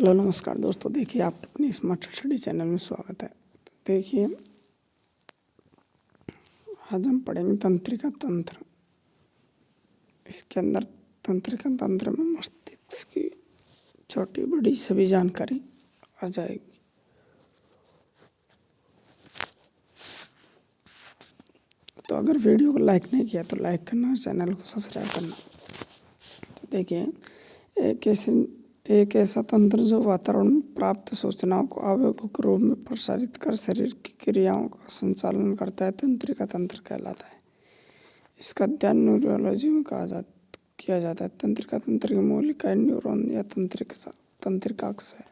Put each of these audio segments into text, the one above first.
Hello नमस्कार दोस्तों, देखिए आप अपनी स्मार्ट स्टडी चैनल में स्वागत है। तो देखिए आज हम पढ़ेंगे तंत्रिका तंत्र। इसके अंदर तंत्रिका तंत्र में मस्तिष्क की छोटी बड़ी सभी जानकारी आ जाएगी। तो अगर वीडियो को लाइक नहीं किया तो लाइक करना और चैनल को सब्सक्राइब करना। तो देखिए एक ऐसा तंत्र जो वातावरण में प्राप्त सूचनाओं को आवेगों के रूप में प्रसारित कर शरीर की क्रियाओं का संचालन करता है, तंत्रिका तंत्र कहलाता है। इसका अध्ययन न्यूरोलॉजी में किया जाता है। तंत्रिका तंत्र की मूल इकाई न्यूरॉन या तंत्रिकाक्ष है।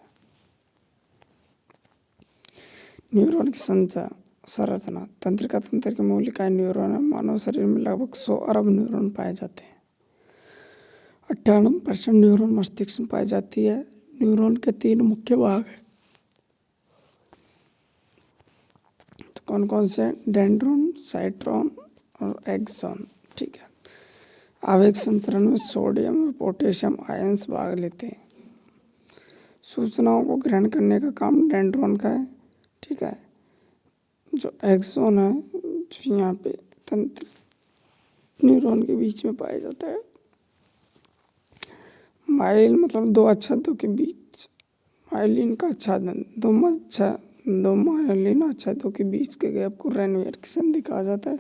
न्यूरॉन की संरचना। तंत्रिका तंत्र की मूल इकाई न्यूरॉन है। मानव शरीर में लगभग 100 अरब न्यूरॉन पाए जाते हैं। 98% न्यूरॉन मस्तिष्क में पाई जाती है। न्यूरॉन के 3 मुख्य भाग हैं। तो कौन कौन से? डेंड्रॉन, साइट्रॉन और एक्सॉन। ठीक है। आवेग संचरण में सोडियम और पोटेशियम आयंस भाग लेते हैं। सूचनाओं को ग्रहण करने का काम डेंड्रॉन का है। ठीक है। जो एक्सॉन है, जो यहाँ पे तंत्र न्यूरॉन के बीच में पाया जाता है। माइलिन मतलब 2 आच्छादों के बीच, माइलिन का आच्छादन, दो माइलिन आच्छादों के बीच के गैप को रेनवीयर की संधि कहा जाता है।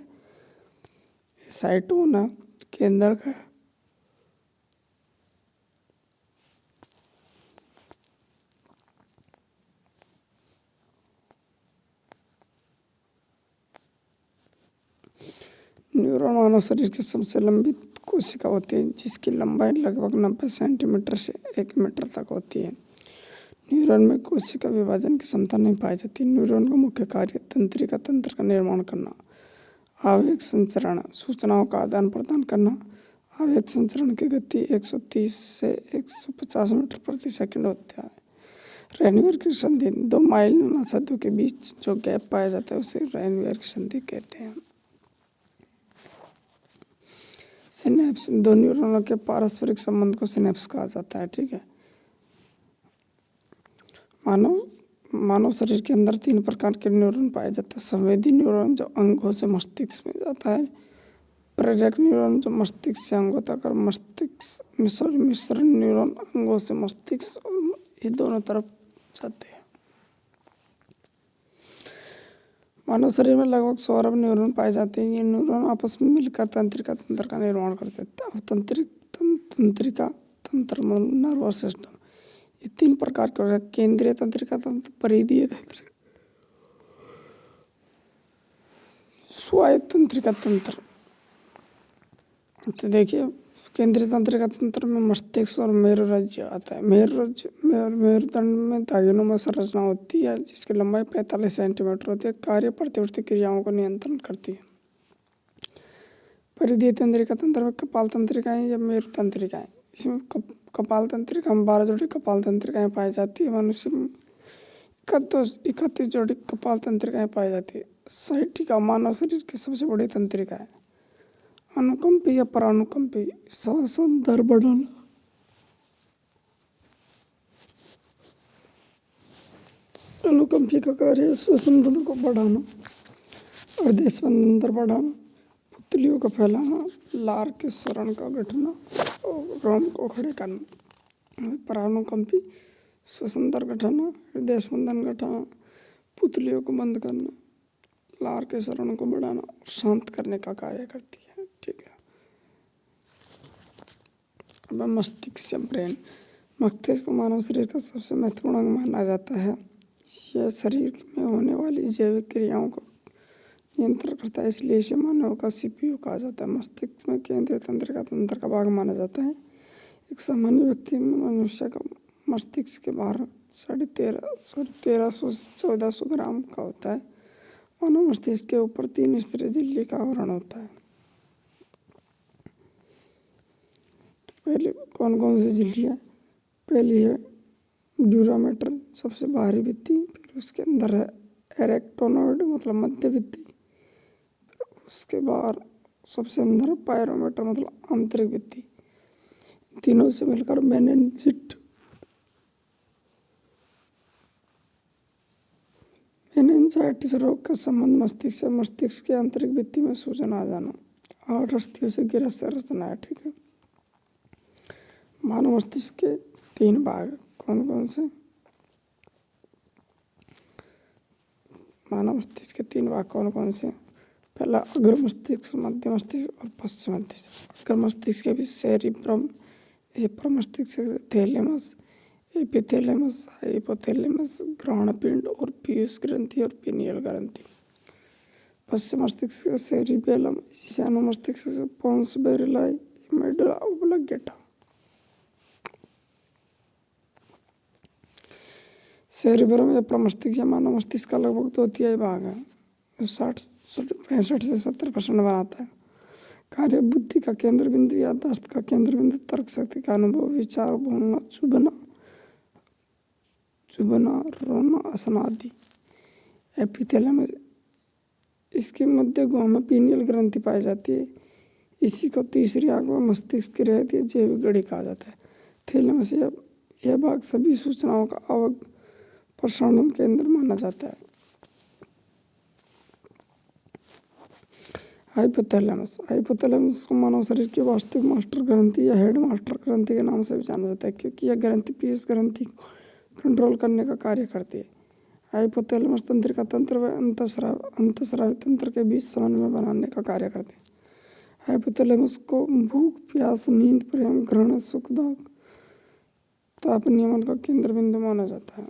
साइटोन है, केंद्र का। न्यूरॉन मानव शरीर की सबसे लंबी कोशिका होती है, जिसकी लंबाई लगभग 90 सेंटीमीटर से 1 मीटर तक होती है। न्यूरॉन में कोशिका विभाजन की क्षमता नहीं पाई जाती। न्यूरॉन का मुख्य कार्य तंत्रिका तंत्र का निर्माण करना, आवेग संचरण, सूचनाओं का आदान प्रदान करना। आवेग संचरण की गति 130 से 150 मीटर प्रति सेकंड होता है। रेनवीयर की संधि 2 माइलिन आच्छादों के बीच जो गैप पाया जाता है उसे रेनवीयर की संधि कहते हैं। सिनेप्स 2 न्यूरॉनों के पारस्परिक संबंध को सिनेप्स कहा जाता है। ठीक है। मानव शरीर के अंदर 3 प्रकार के न्यूरॉन पाए जाते हैं। संवेदी न्यूरॉन जो अंगों से मस्तिष्क में जाता है। प्रेरक न्यूरॉन जो मस्तिष्क से अंगों तक, और मिश्रण न्यूरॉन अंगों से मस्तिष्क और ये दोनों तरफ जाते हैं। मानव शरीर में लगभग 100 अरब न्यूरॉन पाए जाते हैं। ये न्यूरॉन आपस में मिलकर तंत्रिका तंत्र का निर्माण करते हैं। अब तंत्रिका तंत्र मतलब नर्वस सिस्टम, ये 3 प्रकार के होते हैं। केंद्रीय तंत्रिका तंत्र, परिधीय तंत्र, स्वायत्त तंत्रिका तंत्र। तो देखिए केंद्रीय तंत्रिका तंत्र में मस्तिष्क और मेरुरज्जु आता है। मेरुदंड में दागिनों संरचना होती है, जिसकी लंबाई 45 सेंटीमीटर होती है। कार्य प्रतिवर्ती क्रियाओं को नियंत्रण करती है। परिधीय तंत्रिका तंत्र में कपाल तंत्रिकाएं या मेरु तंत्रिकाएं। इसमें कपाल तंत्रिका में 12 जोड़ी कपाल तंत्रिकाएं पाई जाती है। मनुष्य में 31 जोड़ी कपाल तंत्रिकाएं पाई जाती है। साइटिका मानव शरीर की सबसे बड़ी तंत्रिका है। अनुकंपी या परानुकंपी, श्वसन दर बढ़ाना। अनुकंपी का कार्य है श्वसन दर को बढ़ाना, हृदय स्पंदन दर बढ़ाना, पुतलियों का फैलाना, लार के सरण का गठना और रोम को खड़े करना। परानुकंपी श्वसन दर घटाना, हृदय स्पंदन घटाना, पुतलियों को बंद करना, लार के सरण को बढ़ाना और शांत करने का कार्य करती है। ठीक है। अब मस्तिष्क, ब्रेन। मस्तिष्क मानव शरीर का सबसे महत्वपूर्ण अंग माना जाता है। यह शरीर में होने वाली जैविक क्रियाओं को नियंत्रण करता है, इसलिए इसे मानव का CPU कहा जाता है। मस्तिष्क में केंद्रीय तंत्रिका तंत्र का भाग माना जाता है। एक सामान्य व्यक्ति में मनुष्य का मस्तिष्क के भार 1300 से 1400 ग्राम का होता है। मानव मस्तिष्क के ऊपर 3 स्तरीय झिल्ली का आवरण होता है। तो पहले कौन कौन सी झिल्ली है? पहली है ड्यूरामेटर, सबसे बाहरी भित्ति। फिर उसके अंदर है एरेक्टोनोइड मतलब मध्य भित्ति। उसके बाहर सबसे अंदर है पायरोमीटर मतलब आंतरिक भित्ति। तीनों से मिलकर मेनिंजिट मेनिंजाइटिस रोग का संबंध मस्तिष्क से, मस्तिष्क के आंतरिक भित्ति में सूजन आ जाना। 8 अस्थियों से घिरा संरचना है, ठीक है। मानव मस्तिष्क के 3 भाग कौन कौन से? मानव मस्तिष्क के 3 भाग कौन कौन से? पहला अग्र मस्तिष्क, मध्य मस्तिष्क और पश्चिम मस्तिष्क। अग्र मस्तिष्क के भी सेरिब्रम, इसे प्रमस्तिष्क, थैलेमस, एपिथैलेमस, हाइपोथैलेमस, ग्रहण पिंड और पीयूष ग्रंथि और पिनियल ग्रंथि। पश्चिम मस्तिष्क का सेरिबेलम, इसे अनुमस्तिष्क से पोन्स बेरिलाई, मेडुला ओब्लांगेटा। सेरिबेलम या प्रमस्तिष्क या मानव मस्तिष्क का लगभग 2/3 भाग है, जो 65 से 70% बनाता है। कार्य बुद्धि का केंद्र बिंदु, याददाश्त का केंद्र बिंदु, तर्क शक्ति का अनुभव, विचार, बोलना, चुभना, रोना, हंसना आदि। एपिथैलेमस, इसके मध्य गुहा में पीनियल ग्रंथि पाई जाती है। इसी को तीसरी आंख में मस्तिष्क की रहती है जैविक गड़ी कहा जाता है। थैलेमस, यह भाग सभी सूचनाओं का आवक प्रसारण केंद्र माना जाता है। हाइपोथैलेमस, हाइपोथैलेमस को मानव शरीर की वास्तविक मास्टर ग्रंथि या हेड मास्टर ग्रंथि के नाम से भी जाना जाता है, क्योंकि यह ग्रंथि पीयूष ग्रंथि को कंट्रोल करने का कार्य करती है। हाइपोथैलेमस तंत्रिका तंत्र व अंतःस्रावी तंत्र के बीच समन्वय बनाने का कार्य करते हैं। हाइपोथैलेमस को भूख, प्यास, नींद, प्रेम, घृणा, सुख, ताप नियमन का केंद्र बिंदु माना जाता है।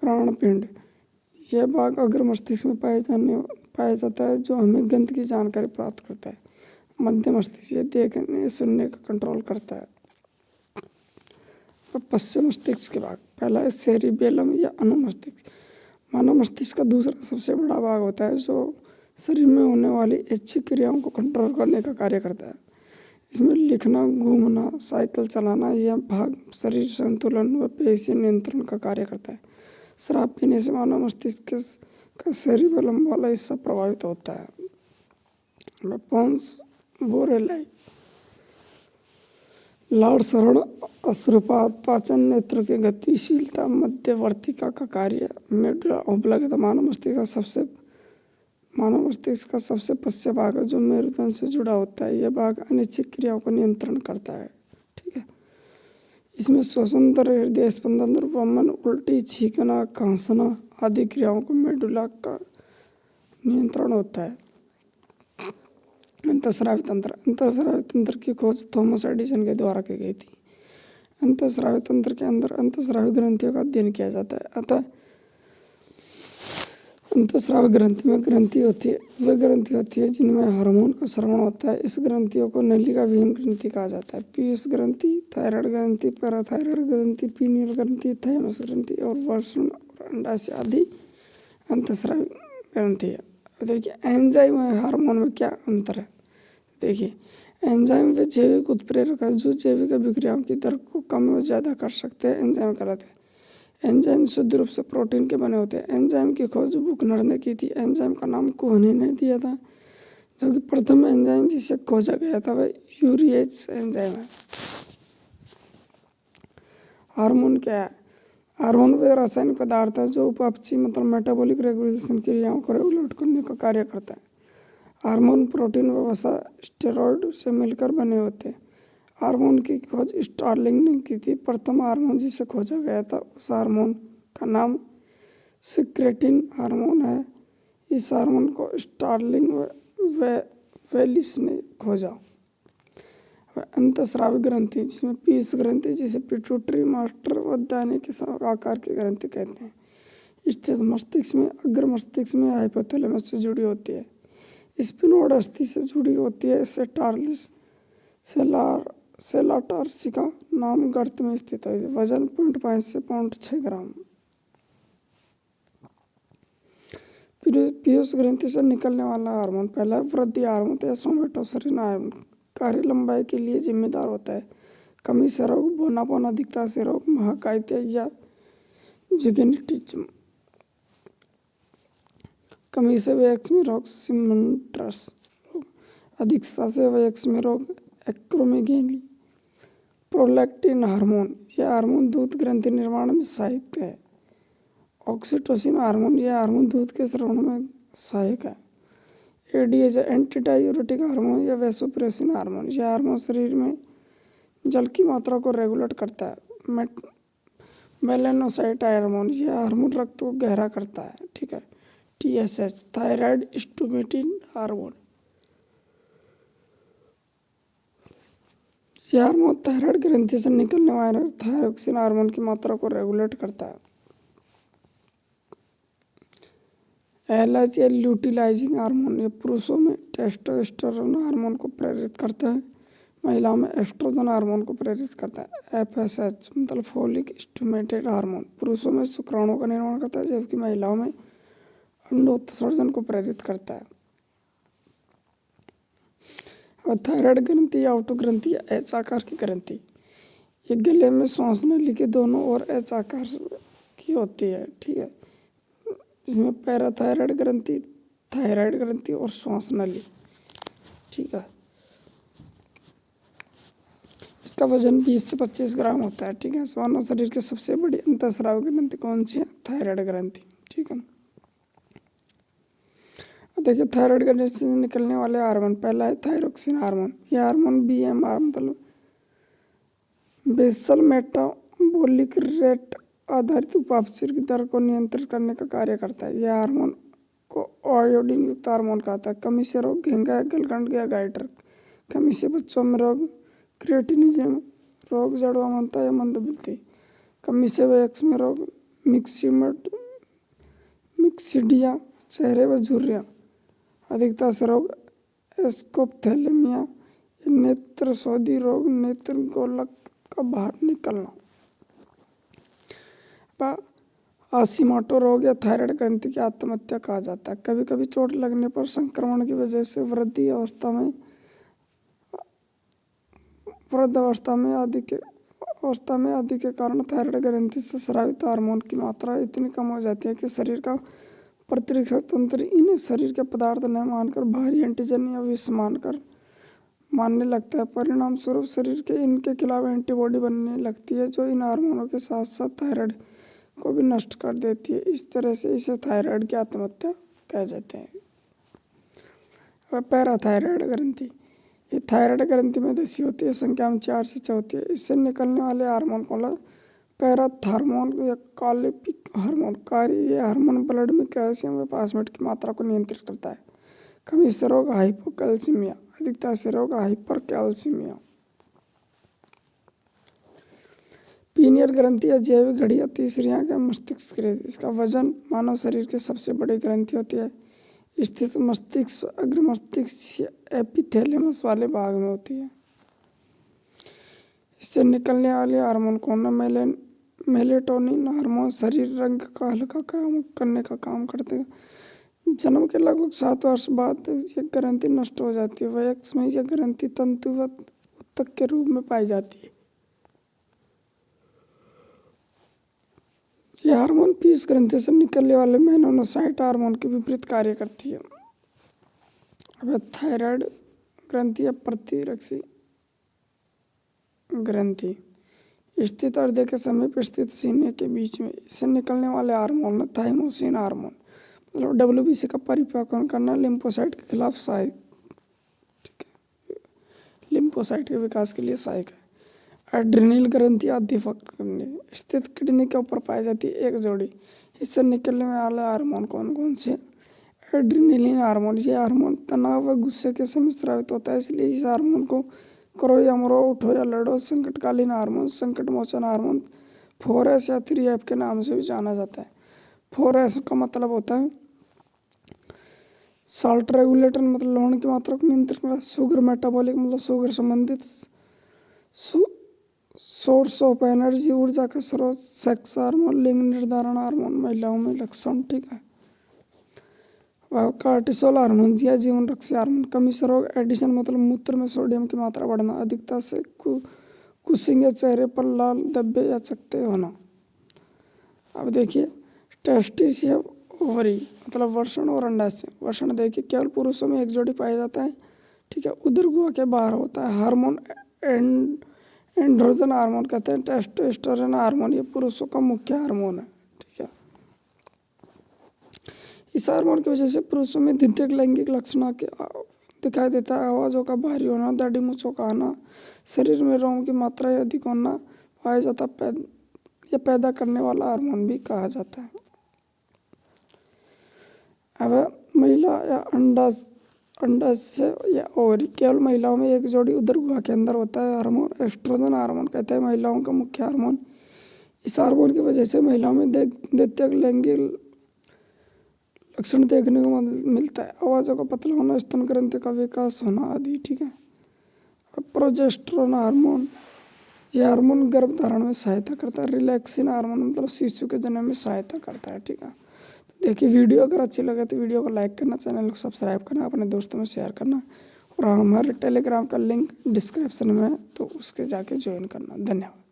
ग्रहण पिंड, यह भाग अग्र मस्तिष्क में पाया जाता है, जो हमें गंध की जानकारी प्राप्त करता है। मध्य मस्तिष्क ये देखने सुनने का कंट्रोल करता है। पश्चिम मस्तिष्क के भाग, पहला है सेरिबेलम या अनुमस्तिष्क। मानव मस्तिष्क का दूसरा सबसे बड़ा भाग होता है, जो शरीर में होने वाली ऐच्छिक क्रियाओं को कंट्रोल करने का कार्य करता है। इसमें लिखना, घूमना, साइकिल चलाना, यह भाग शरीर संतुलन व पेशी नियंत्रण का कार्य करता है। शराब पीने से मानव मस्तिष्क का सेरिबेलम वाला हिस्सा प्रभावित होता है। पोन्स बोरेलाई, लाड़, श्रवण, अश्रुपात, पाचन, नेत्र की गतिशीलता, मध्यवर्तिका का कार्य, मेडुला ओब्लांगेटा मानव मस्तिष्क का सबसे पश्चिम भाग है, जो मेरुदंड से जुड़ा होता है। यह भाग अनिच्छिक क्रियाओं को नियंत्रण करता है, ठीक है। इसमें श्वसन दर, हृदय स्पंदन, वमन, उल्टी, छींकना, खांसना आदि क्रियाओं को मेडुला का नियंत्रण होता है। अंतःस्रावी तंत्र की खोज थॉमस एडिसन के द्वारा की गई थी। अंतःस्रावी तंत्र के अंदर अंतःस्रावी ग्रंथियों का अध्ययन किया जाता है। अतः अंतःस्रावी ग्रंथि में वे ग्रंथि होती है जिनमें हार्मोन का स्रावन होता है। इस ग्रंथियों को नलिका विहीन ग्रंथि कहा जाता है। पीयूष ग्रंथि, थायराइड ग्रंथि, पैराथायराइड ग्रंथि, पीनियल ग्रंथि, थाइमस ग्रंथि और वृषण और अंडाशय आदि अंतःस्रावी ग्रंथि है। देखिए एंजाइम और हार्मोन में क्या अंतर है। देखिए एंजाइम वे जैविक उत्प्रेरक है जो जैविक अभिक्रियाओं की दर को कम व ज्यादा कर सकते हैं, एंजाइम कहलाते हैं। एंजाइम शुद्ध रूप से प्रोटीन के बने होते हैं। एंजाइम की खोज बुकनर ने की थी। एंजाइम का नाम कोहने ने दिया था, जबकि प्रथम एंजाइम जिसे खोजा गया था वह यूरिएज एंजाइम है। हार्मोन क्या है? हार्मोन वे रासायनिक पदार्थ है जो उपापचय मतलब मेटाबॉलिक रेगुलेशन क्रियाओं को रेगुलेट करने का कार्य करता है। हार्मोन प्रोटीन व वसा स्टेरॉयड से मिलकर बने होते हैं। हार्मोन की खोज स्टार्लिंग ने की थी। प्रथम हार्मोन जिसे खोजा गया था उस हार्मोन का नाम सिक्रेटिन हार्मोन है। इस हार्मोन को स्टार्लिंग व वेलिस ने खोजा। अंतःस्रावी ग्रंथि जिसमें पीयूष ग्रंथि जिसे पिट्यूटरी मास्टर व दाने के आकार की ग्रंथि कहते हैं स्थित मस्तिष्क में अग्र मस्तिष्क में हाइपोथैलेमस से जुड़ी होती है। स्पिनोड अस्थि से जुड़ी होती है। सेलाटार्सिका नाम गर्त में स्थित है। वजन 0.5 से 0.6 ग्राम। पीयूष ग्रंथि से निकलने वाला हार्मोन पहला वृद्धि हार्मोन या सोमेटोस्टेरोन हार्मोन कार्य लंबाई के लिए जिम्मेदार होता है। कमी से रोग, बोनापन, अधिकता से रोग, महाकायिता या जिगेनिटिज्म। कमी से वयस्क में रोग, सिमेंट्रस रोग। अधिकता से वयस्क में रोग, एक्रोमेगेली। प्रोलैक्टिन हार्मोन, यह हार्मोन दूध ग्रंथि निर्माण में सहायक है। ऑक्सीटोसिन हार्मोन, यह हार्मोन दूध के स्राव में सहायक है। एडीएच एंटी डायूरेटिक हार्मोन या वैसोप्रेसिन हार्मोन, यह हार्मोन शरीर में जल की मात्रा को रेगुलेट करता है। मेलानोसाइट हार्मोन, यह हार्मोन रक्त को गहरा करता है। ठीक है। टीएसएच थायराइड स्टिमुलेटिंग हार्मोन, यह हार्मोन थायराइड ग्रंथि से निकलने वाले थायरोक्सिन हार्मोन की मात्रा को रेगुलेट करता है। एलएच ल्यूटिलाइजिंग हार्मोन, यह पुरुषों में टेस्टोस्टेरोन हार्मोन को प्रेरित करता है, महिलाओं में एस्ट्रोजन हार्मोन को प्रेरित करता है। एफएसएच मतलब फोलिक स्टिमुलेटेड हार्मोन, पुरुषों में शुक्राणुओं का निर्माण करता है जबकि महिलाओं में अंडोत्सर्जन को प्रेरित करता है। और थायराइड ग्रंथि या ऑटो ग्रंथि या एच आकार की ग्रंथि, ये गले में श्वास नली के दोनों ओर एच आकार की होती है। ठीक है। जिसमें पैराथायराइड ग्रंथि, थायराइड ग्रंथि और श्वास नली। ठीक है। इसका वजन 20 से 25 ग्राम होता है। ठीक है। मानव शरीर की सबसे बड़ी अंतःस्राव ग्रंथि कौन सी है? थायराइड ग्रंथि। ठीक है। देखिए थायराइड ग्रंथि से निकलने वाले हार्मोन, पहला है थायरोक्सिन हार्मोन। यह हार्मोन बीएमआर मतलब बेसल मेटाबॉलिक रेट आधारित उपापचय की दर को नियंत्रित करने का कार्य करता है। यह हार्मोन को आयोडीन युक्त हार्मोन कहता है। कमी से रोग, घेंगा, गलगंड या गाइटर, कमी से बच्चों में रोग, क्रिएटिनिज्म रोग, जड़वामनता या मंदबुद्धि, कमी से वयस्क में रोग, मिक्सिडिया, चेहरे व झुर्रियाँ, अधिकता से रोग, एस्कोप्थेलेमिया, नेत्र शोधि रोग, नेत्र गोलक का बाहर निकलना, हाशिमोटो रोग या थायराइड ग्रंथि की आत्महत्या कहा जाता है। कभी कभी चोट लगने पर संक्रमण की वजह से वृद्ध अवस्था में आदि के कारण थायराइड ग्रंथि से स्रावित हार्मोन की मात्रा इतनी कम हो जाती है कि शरीर का प्रतिरक्षा तंत्र इन्हें शरीर के पदार्थ न मानकर भारी एंटीजन या विष मानने लगता है। परिणाम स्वरूप शरीर के इनके खिलाफ एंटीबॉडी बनने लगती है जो इन हार्मोनों के साथ साथ थायराइड को भी नष्ट कर देती है। इस तरह से इसे थायराइड की आत्महत्या कह जाते हैं। और पैराथायराइड ग्रंथि, ये थायराइड ग्रंथि में दसी होती है, संख्या में 4 से 6 होती है। इससे निकलने वाले हार्मोन को पैराथार्मोन या कॉलिपिक हार्मोन कार्य, ये हार्मोन ब्लड में कैल्शियम व फास्फेट की मात्रा को नियंत्रित करता है। कमी से रोग हाइपोकैल्सीमिया, अधिकता से रोग हाइपरकैल्सीमिया। पीनियल ग्रंथि या जैविक घड़ी या तीसरी आंख या मस्तिष्क ग्रंथि, इसका वजन मानव शरीर की सबसे बड़ी ग्रंथि होती है। स्थित मस्तिष्क अग्र मस्तिष्क या एपिथेलेमस वाले भाग में होती है। इससे निकलने वाले हार्मोन कौन है? मेलेटोनिन हार्मोन शरीर रंग का हल्का काम करने का काम करते हैं। जन्म के लगभग 7 वर्ष बाद यह ग्रंथि नष्ट हो जाती है। वयस्क में यह ग्रंथि तंतुवत ऊतक के रूप में पाई जाती है। यह हार्मोन पीयूष ग्रंथि से निकलने वाले मेलानोसाइट हार्मोन के विपरीत कार्य करती है। अब थायराइड ग्रंथि या प्रतिरक्षी ग्रंथि स्थित हृदय के समीप स्थित सीने के बीच में, इससे निकलने वाले हार्मोन है थाइमोसिन हार्मोन, मतलब डब्ल्यूबीसी का परिपक्वन करना, लिम्फोसाइट के खिलाफ सहायक, ठीक है, लिम्फोसाइट के विकास के लिए सहायक है। एड्रिनल ग्रंथि अधिफक्र करने स्थित किडनी के ऊपर पाई जाती है एक जोड़ी। इससे निकलने वाले हार्मोन कौन कौन से? एड्रिनलिन हार्मोन, ये हार्मोन तनाव व गुस्से के समय स्रावित होता है, इसलिए इस हार्मोन को करो या मरो, उठो या लड़ो, संकटकालीन हार्मोन, संकट मोचन हार्मोन, 4S या 3F के नाम से भी जाना जाता है। 4S का मतलब होता है साल्ट रेगुलेटर, मतलब लवण की मात्रा को नियंत्रित करना। शुगर मेटाबॉलिक मतलब शुगर संबंधित। सोर्स ऑफ एनर्जी ऊर्जा का स्रोत। सेक्स हार्मोन लिंग निर्धारण हार्मोन महिलाओं में लक्षण, ठीक है। कार्टिसोल हार्मोन या जीवन रक्षी हार्मोन। कमी से रोग, एडिशन मतलब मूत्र में सोडियम की मात्रा बढ़ना, अधिकता से कुशिंग या चेहरे पर लाल धब्बे या चकत्ते होना। अब देखिए टेस्टिस या ओवरी मतलब वृषण और अंडाशय। वृषण देखिए केवल पुरुषों में एक जोड़ी पाया जाता है, ठीक है, उदर गुहा के बाहर होता है। हार्मोन एंड्रोजन हार्मोन कहते हैं टेस्टोस्टेरोन हार्मोन, ये पुरुषों का मुख्य हार्मोन है। ठीक है, इस हार्मोन की वजह से पुरुषों में द्वितीयक लैंगिक लक्षण दिखाई देता है। आवाज़ों का भारी होना, दाढ़ी मूंछों का आना, शरीर में रोम की मात्रा अधिक होना पाया जाता है। यह पैदा करने वाला हार्मोन भी कहा जाता है। अब महिला या अंडाशय या ओवरी, केवल महिलाओं में एक जोड़ी उदर गुहा के अंदर होता है। हार्मोन एस्ट्रोजन हार्मोन कहते हैं महिलाओं का मुख्य हार्मोन। इस हार्मोन की वजह से महिलाओं में द्वितीयक लैंगिक लक्षण देखने को मिलता है। आवाज़ों का पतला होना, स्तन ग्रंथि का विकास होना आदि। ठीक है, अब प्रोजेस्टेरोन हार्मोन, यह हार्मोन गर्भधारण में सहायता करता है। रिलैक्सिन हार्मोन मतलब शिशु के जन्म में सहायता करता है। ठीक है, तो देखिए वीडियो अगर अच्छी लगे तो वीडियो को लाइक करना, चैनल को सब्सक्राइब करना, अपने दोस्तों में शेयर करना और हमारे टेलीग्राम का लिंक डिस्क्रिप्शन में है, तो उसके जाके ज्वाइन करना। धन्यवाद।